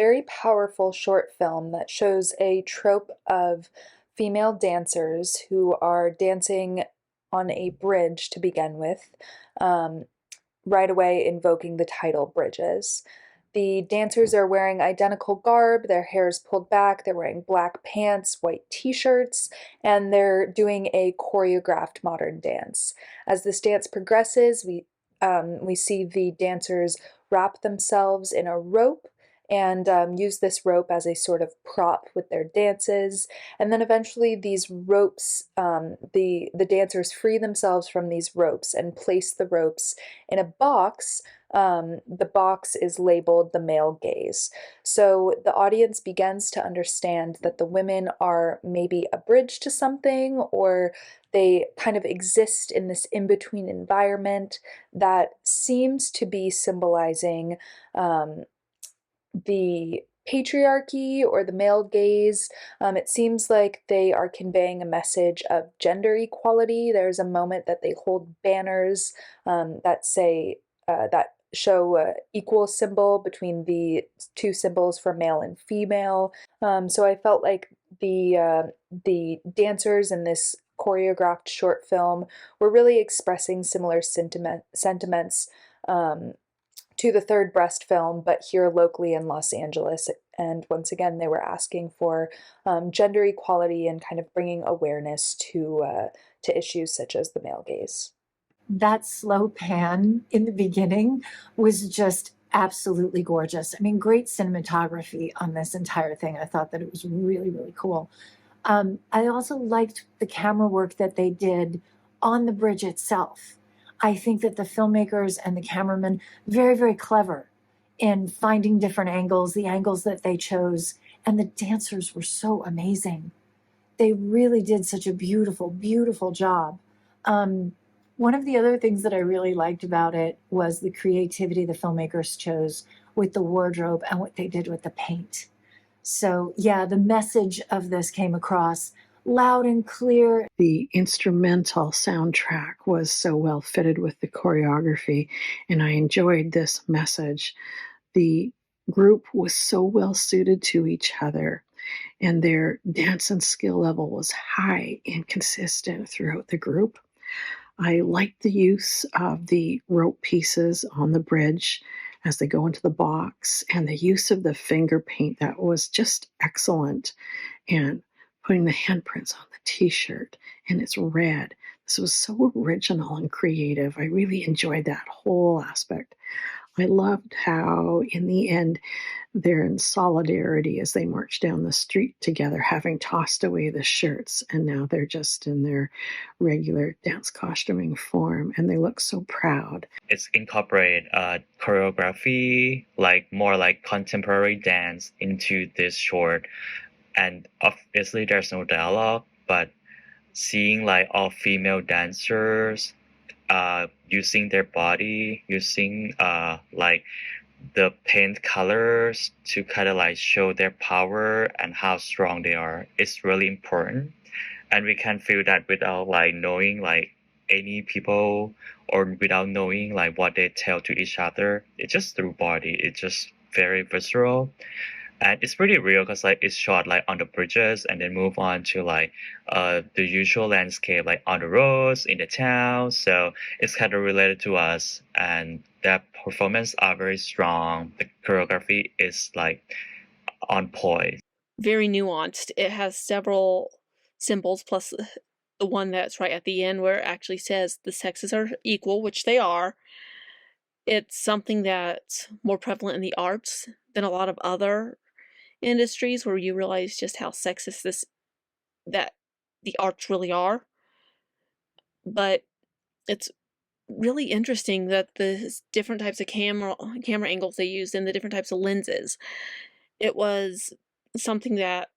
very powerful short film that shows a trope of female dancers who are dancing on a bridge to begin with, um, right away invoking the title Bridges. The dancers are wearing identical garb, their hair is pulled back, they're wearing black pants, white t-shirts, and they're doing a choreographed modern dance. As this dance progresses, we see the dancers wrap themselves in a rope and use this rope as a sort of prop with their dances. And then eventually these ropes, the dancers free themselves from these ropes and place the ropes in a box. The box is labeled the male gaze. So the audience begins to understand that the women are maybe a bridge to something, or they kind of exist in this in-between environment that seems to be symbolizing the patriarchy or the male gaze. It seems like they are conveying a message of gender equality. There's a moment that they hold banners that say, that show a equal symbol between the two symbols for male and female. So I felt like the dancers in this choreographed short film were really expressing similar sentiments um, to the Third Breast film, but here locally in Los Angeles. And once again, they were asking for gender equality and kind of bringing awareness to issues such as the male gaze. That slow pan in the beginning was just absolutely gorgeous. I mean, great cinematography on this entire thing. I thought that it was really, really cool. I also liked the camera work that they did on the bridge itself. I think that the filmmakers and the cameramen, very, very clever in finding different angles, the angles that they chose, and the dancers were so amazing. They really did such a beautiful, beautiful job. One of the other things that I really liked about it was the creativity the filmmakers chose with the wardrobe and what they did with the paint. So yeah, the message of this came across loud and clear. The instrumental soundtrack was so well fitted with the choreography, and I enjoyed this message. The group was so well suited to each other, and their dance and skill level was high and consistent throughout the group. I liked the use of the rope pieces on the bridge as they go into the box, and the use of the finger paint that was just excellent, and putting the handprints on the t-shirt, and it's red. This was so original and creative. I really enjoyed that whole aspect. I loved how, in the end, they're in solidarity as they march down the street together, having tossed away the shirts, and now they're just in their regular dance costuming form, and they look so proud. It's incorporate choreography, like more like contemporary dance into this short, and obviously there's no dialogue, but seeing like all female dancers using their body, using like the paint colors to kind of like show their power and how strong they are, is really important. And we can feel that without like knowing like any people, or without knowing like what they tell to each other. It's just through body. It's just very visceral. And it's pretty real because like it's shot like on the bridges and then move on to like the usual landscape, like on the roads in the town. So it's kind of related to us, and the performance are very strong. The choreography is like on point. Very nuanced. It has several symbols, plus the one that's right at the end where it actually says the sexes are equal, which they are. It's something that's more prevalent in the arts than a lot of other industries, where you realize just how sexist that the arts really are. But it's really interesting that the different types of camera angles they used and the different types of lenses. It was something that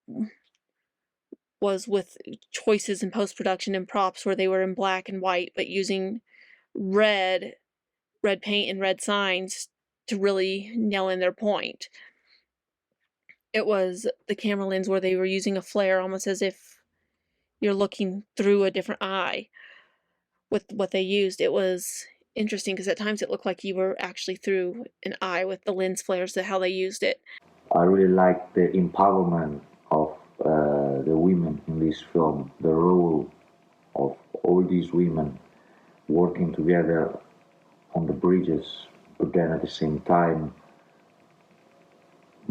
was with choices in post-production and props where they were in black and white, but using red paint and red signs to really nail in their point. It was the camera lens where they were using a flare, almost as if you're looking through a different eye with what they used. It was interesting because at times it looked like you were actually through an eye with the lens flares, how they used it. I really like the empowerment of the women in this film, the role of all these women working together on the bridges, but then at the same time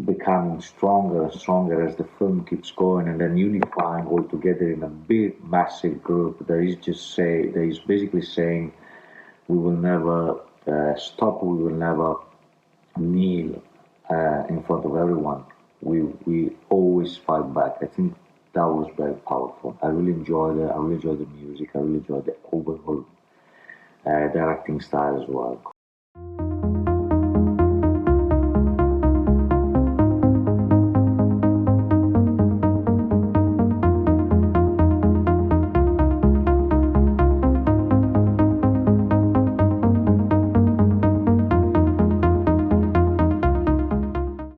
becoming stronger and stronger as the film keeps going, and then unifying all together in a big, massive group. There is basically saying, we will never stop, we will never kneel in front of everyone. We always fight back. I think that was very powerful. I really enjoyed it. I really enjoyed the music. I really enjoyed the overall directing style as well.